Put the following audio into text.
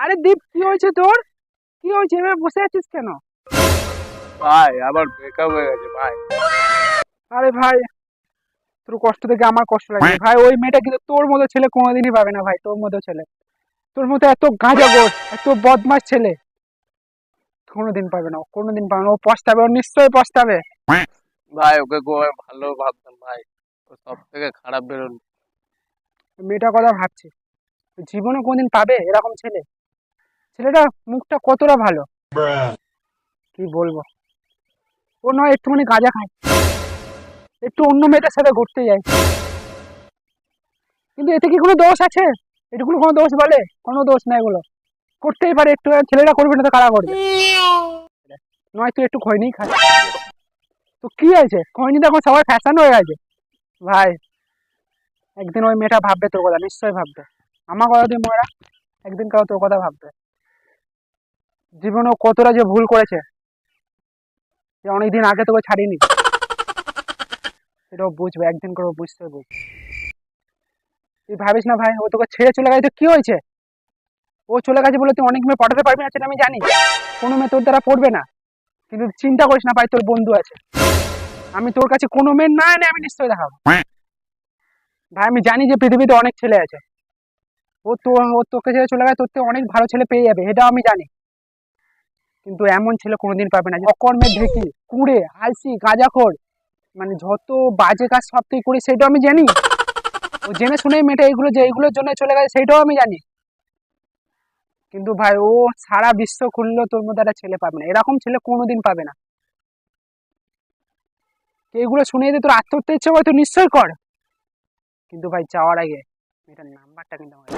আরে দীপ, কি হয়েছে তোর? কি হয়েছে, এভাবে বসে আছিস কেন? ভাই আমার ব্রেকআপ হয়ে গেছে ভাই। আরে ভাই, তোর কষ্ট দেখে আমার কষ্ট লাগছে ভাই। ওই মেয়েটা কিন্তু তোর মতো ছেলে কোনোদিনই পাবে না ভাই, তোর মতো ছেলে। তোর মতো এত গাঁজাখোর, এত বদমাশ ছেলে কোনোদিন পাবে না, কোনোদিন পাবে না। ও পস্তাবে, ও নিশ্চয়ই পস্তাবে। ভাই ওকে খুব আমি ভালো ভাবতাম ভাই, ও সব থেকে খারাপ বেরোলো। মেয়েটার কথা ভাবছি, জীবনে কোনোদিন পাবে এরকম ছেলে? ছেলেটা মুখটা কতটা ভালো, কি বলবো। ও নয় একটুখানি গাঁজা খায়, একটু অন্য মেয়েটার সাথে ঘুরতে যায়, কিন্তু এতে কি কোনো দোষ আছে? এটুকুনো কোনো দোষ বলে? কোনো দোষ নাই এগুলো। করতেই পারে একটু, ছেলেরা করবে না তো কারা করবে? নয় তুই একটু খৈনি খাস, তো কি আছে, খৈনি তো এখন সবাই ফ্যাশন হয়ে গেছে ভাই। একদিন ওই মেয়েটা ভাববে তোর কথা, নিশ্চয়ই ভাববে। আমার কথা তুই মরা, একদিন কারো তোর কথা ভাববে। জীবনে ও কতটা যে ভুল করেছে, যে অনেকদিন আগে তোকে ছাড়িনি, সেটাও বুঝবে একদিন করে, ও বুঝতে বুঝ। তুই ভাবিস না ভাই, ও তোকে ছেড়ে চলে গেছে তো কি হয়েছে? ও চলে গেছে বলে তুই অনেক মেয়ে পটাতে পারবি না সেটা আমি জানি। কোনো মেয়ে তোর দ্বারা পড়বে না, কিন্তু চিন্তা করিস না ভাই, তোর বন্ধু আছে। আমি তোর কাছে কোনো মেয়ে না এনে আমি নিশ্চয়ই দেখাবো ভাই। আমি জানি যে পৃথিবীতে অনেক ছেলে আছে, ও তোকে ছেড়ে চলে গেছে, তোর থেকে অনেক ভালো ছেলে পেয়ে যাবে, এটাও আমি জানি। কিন্তু এমন ছেলে কোনোদিন পাবে না যে অকর্মের ঢেকি, কুড়ে, আলসি, গাঁজাখোর, মানে যত বাজে কাজ সব তুই করিস সেটাও আমি জানি। ও জেনে শুনেই মেয়েটা এগুলো, যে এইগুলোর জন্য চলে গেছে সেটাও আমি জানি। কিন্তু ভাই ও সারা বিশ্ব খুললেও তোর মধ্যে একটা ছেলে পাবে না, এরকম ছেলে কোনোদিন পাবে না। এইগুলো শুনে যদি তোর আত্মহত্যা ইচ্ছে করে তুই নিশ্চয়ই কর, কিন্তু ভাই যাওয়ার আগে এটার নাম্বারটা কিন্তু আমার